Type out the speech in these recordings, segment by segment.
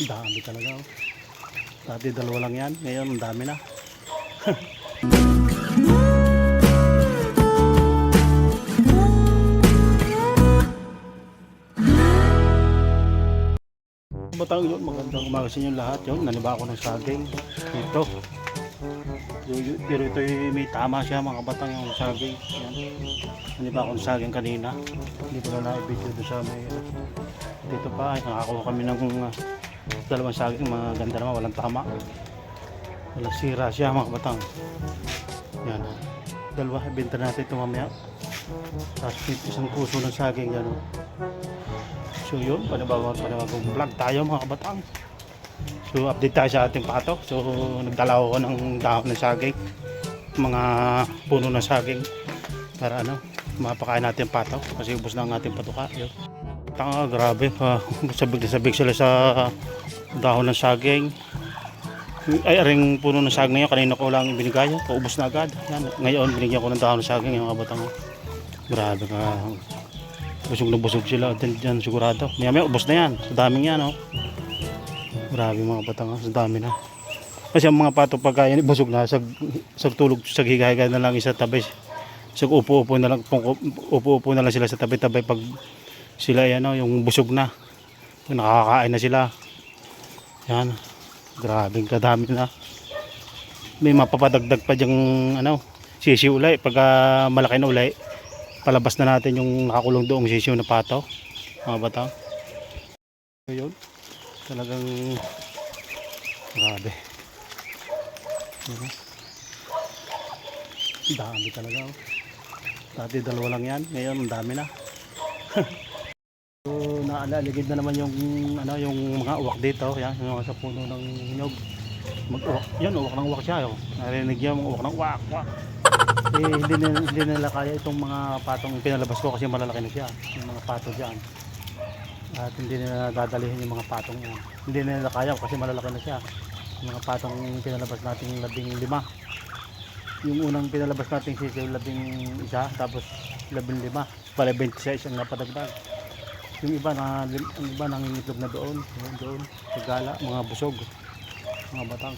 Dami talaga oh. Dati dalawa lang yan, ngayon ang dami na. Batang yun, magandang umaga sa inyo lahat. Yun, naniba ako ng saging dito. Pero ito may tama siya mga batang yung saging. Yan. Naniba ako ng saging kanina. Hindi ko na na-video doon sa may dito pa. Ay, nakakuha kami ng dalawang saging. Mga ganda naman, walang tama. Walang sira siya mga batang. Yan. Dalawa, ibenta natin ito mamaya. Tapos isang puso ng saging yan. So yun, panibagong vlog tayo mga kabatang. So update tayo sa ating pato. So nagdala ako ng dahon ng saging, mga puno ng saging para mapakain natin pato kasi ubos na ang ating patuka. Yun. Tanga, grabe pa. Sabig na sabig sila sa dahon ng saging. Ay, aring puno ng saging na yun, kanina ko lang binigay. Paubos na agad. Yan. Ngayon binigyan ko ng dahon ng saging yung mga kabatang. Grabe ka. Busog na busog sila dyan sigurado. Maya ubos na yan. Sa daming yan oh. Grabe mga batang sa dami na. Kasi ang mga pato pagka yan busog na sag tulog sag higa-higa na lang isa tabi. Sag upo-upo na lang upo-upo na lang sila sa tabi-tabi pag sila yan oh, yung busog na. Pag nakakakain na sila. Yan. Grabe kadami na. May mapapadagdag pa diyang sisi ulay pagka malaki na ulay. Palabas na natin yung nakakulong doong sisiyo na pato mga batang. Ayun talagang grabe. Dami talaga oh. Dati dalawa lang yan, ngayon ang dami na. So naalaligid na naman yung yung mga uwak dito. Yan, yung sa puno ng hinog. Mag-uwak, yan uwak ng uwak siya oh. Narinig yung uwak ng uwak. Hindi nila kaya itong mga patong pinalabas ko kasi malalaki na siya yung mga pato dyan at hindi nila dadalihin yung mga patong yan, hindi nila kaya kasi malalaki na siya yung mga patong pinalabas natin 15 yung unang pinalabas natin sisiw 11 tapos 15 pala 26 ang napadagdag yung iba nangingitlog na doon sa gala mga busog mga batang.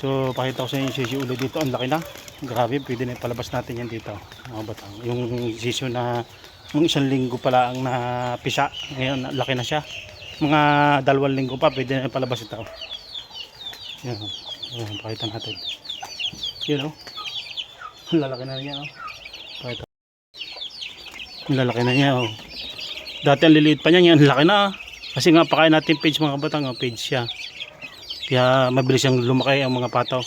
So pakita ko sa inyo yung sisiyo ulit dito, ang laki na, grabe, pwede na palabas natin yan dito mga batang. Yung sisiyo na yung 1 linggo pala ang napisa, ngayon laki na siya, mga 2 linggo pa pwede na palabas ito. Yan, pakita natin yun o, lalaki na niya o, pakita, lalaki na niya o. Dati ang liliit pa niya, ngayon laki na kasi nga pakain natin page mga batang, page siya. Kaya mabilis yung lumaki ang mga pato.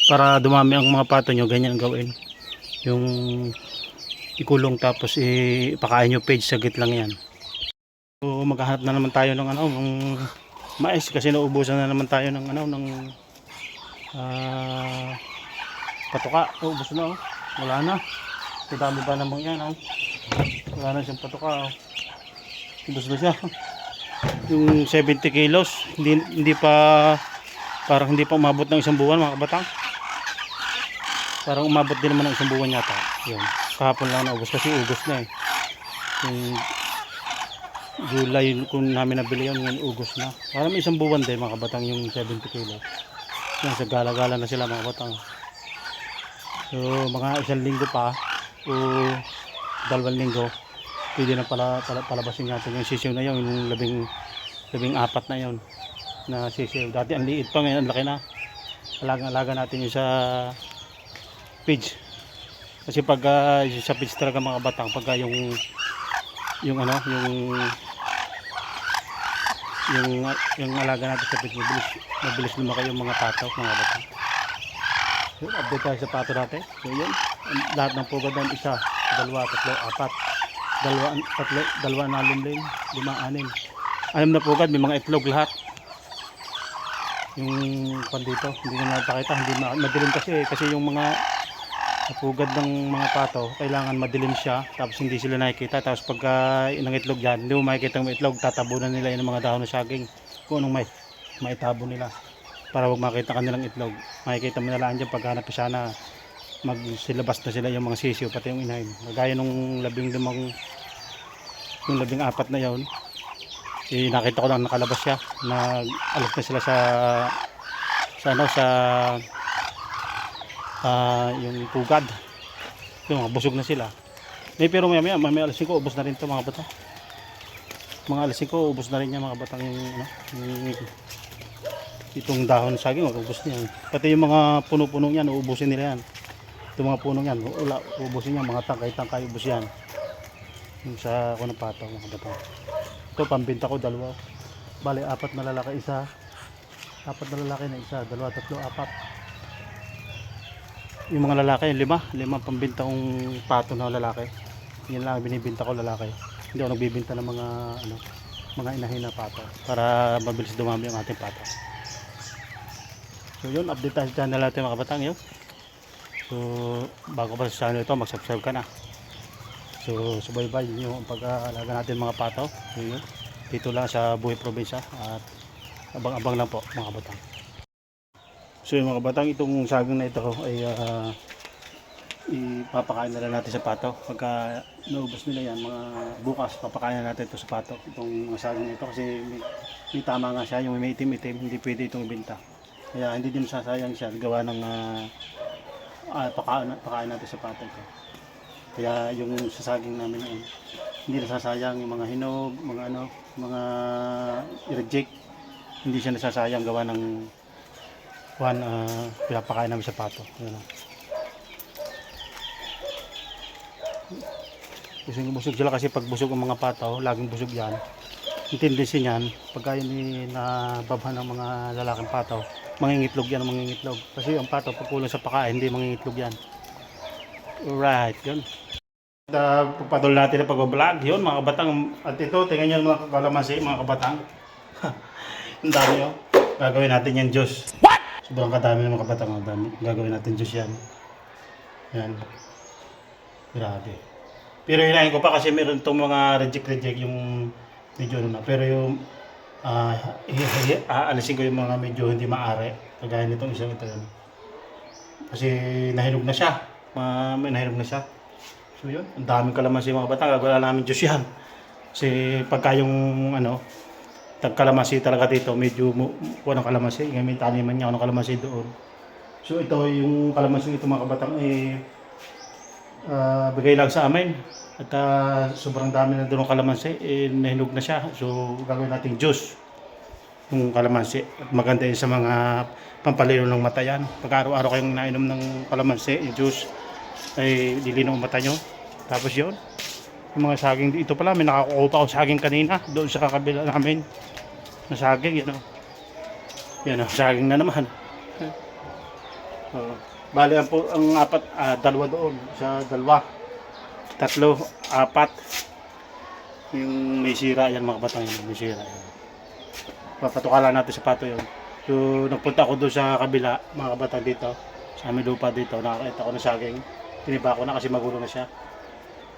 Para dumami ang mga pato nyo, ganyan ang gawin. Yung ikulong tapos ipakain nyo page, sagit lang yan. So maghahanap na naman tayo ng ng mais kasi naubusan na naman tayo ng ng patuka. Ubos na oh. Wala na. Dami pa namang yan oh. Wala na siyang patuka oh. Ubos na siya. Yung 70 kilos, hindi pa parang hindi pa umabot ng 1 buwan mga kabatang. Parang umabot din naman ng 1 buwan yata. Yun. Kahapon lang naubos kasi ugos na eh. Yung July kung namin nabili yun, ngayon ugos na. Parang may 1 buwan din mga kabatang yung 70 kilos. Yan, sa gala-gala na sila mga kabatang. So mga 1 linggo pa o 2 linggo, pwede na palabasin natin yung sisiyo na yun, yung 14 na yun na sisiyo. Dati ang liit pa, ngayon ang laki na. Alaga natin yung sa page kasi pag sa page talaga mga batang, pagka yung alaga natin sa page, mabilis lumaki yung mga pato mga batang. So, update tayo sa pato natin. So yun, lahat ng pugad ng 1, 2, 3, 4, 2 na limlim, 5, 6 na pugad, may mga itlog lahat. Yung pan dito, hindi na napakita, hindi madilim kasi yung mga pugad ng mga pato, kailangan madilim siya, tapos hindi sila nakikita. Tapos pagka inang itlog dyan, hindi mo makikita ng itlog, tatabunan nila yung mga dahon ng saging kung anong maitabo nila para wag makita kanilang itlog. Makikita mo na lang dyan pagka napisa na magsilabas na sila yung mga sisiyo, pati yung inahin. Gaya nung 15 yung 14 na yon, nakita ko lang nakalabas siya, nag-alis na sila sa yung pugad, yung mga busog na sila. Pero maya alas 5 ubos na rin to mga bata. Mga alas 5 ubos na rin yan mga batang yung itong dahon ng saging, ubos niyan. Pati yung mga puno-puno niyan, uubusin nila yan. Itong mga puno yan, uubusin niyan, mga tangkay ubos yan. Yung sa ako ng pato mga batang. Ito pambenta ko, dalawa. Bali, 4 na lalaki, isa. 4 na lalaki na isa, 2, 3, 4. Yung mga lalaki, 5 pambenta kong pato na lalaki. Yan lang binibenta ko lalaki. Hindi ako nagbibenta ng mga inahin na pato para mabilis dumami ang ating pato. So yun, update tayo sa channel natin mga kabatang yun. So bago pa sa channel ito, mag-subscribe ka na. So subaybay yung pag-aalaga natin mga pato. So yun, dito lang sa Buhay Probinsya at abang-abang lang po mga kabatang. So yung mga kabatang, itong saging na ito ay ipapakain na lang natin sa pato. Pagka naubos nila yan, mga bukas papakain na natin ito sa pato, itong mga saging ito, kasi may tama nga siya, yung may itim-itim, hindi pwede itong ibenta. Kaya hindi din sasayang siya gawa ng pakain natin sa pato ito. Kaya yung sasaging namin yun, hindi nasasayang yung mga hinog, mga i-reject, hindi siya nasasayang gawa ng pinapakain namin sa pato. Busog sila kasi pag busog ang mga pato, laging busog yan. Yung tendency niyan, pagka yun nababhan ng mga lalaking pato, mangingitlog yan, kasi ang pato pag kulang sa pakain, hindi mangingitlog yan. Alright, yun. Pagpadol natin na pag-vlog, yun mga kabatang. At ito, tingnan nyo mga kalamansi, mga kabatang. Ang dami yun. Gagawin natin yan juice. What? Sobrang kadami ng mga kabatang. Gagawin natin juice yan. Yan. Grabe. Pero hinahin ko pa kasi meron itong mga reject yung medyo na. Pero yung aalisin ko yung mga medyo hindi maari. Kagaya nitong isang ito yun. Kasi nahinog na siya. May nahinog na siya. So yun, ang daming kalamansi mga batang. Gagawin namin juice yan. Kasi pagka yung tagkalamansi talaga dito, medyo ng kalamansi. May taniman niya ng kalamansi doon. So ito yung kalamansi ito mga kabatang bigay lang sa amin. At sobrang dami na doon ng kalamansi, nahinog na siya. So gagawin natin juice yung kalamansi. At maganda yun sa mga pampalino ng mata yan. Pag araw-araw kayong nainom ng kalamansi, yung juice, ay lilinaw ang mata nyo. Tapos yun, yung mga saging dito pala, may nakakuha pa ako saging kanina doon sa kakabila namin na saging, yan o, saging na naman. Bali ang 4, dalawa doon, sa 2, 3, 4 yung may sira yan mga batang yun, may sira yan. Papatukalan natin sa pato yun. So nagpunta ako doon sa kabila mga kabatang dito, sa aming lupa dito, nakakita ko ng saging. Tiniba ko na kasi magulo na siya.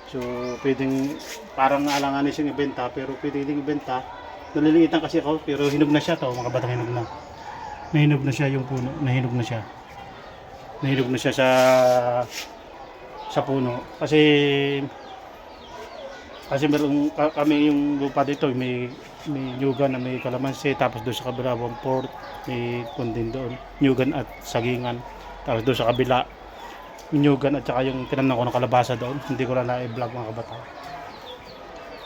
So pwedeng parang alanganin siyang ibenta, pero pwedeng din ibenta. Naliliitan kasi ako, pero hinog na siya to mga batang, hinog na. Nahinog na siya yung puno, nahinog na siya. Nahinog na siya sa puno. Kasi meron kami yung lupa dito, may nyugan na may kalamansi, tapos doon sa kabila port, may kundin doon, nyugan at sagingan. Tapos doon sa kabila, nyugan at saka yung tinamnan ko ng kalabasa doon. Hindi ko lang na-vlog mga kabatang.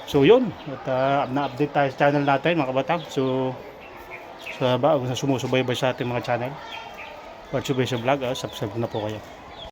So yun, at na-update tayo sa channel natin mga kabatang. So sa sumusubaybay sa ating mga channel, Watch Your Vlog, subscribe na po kayo.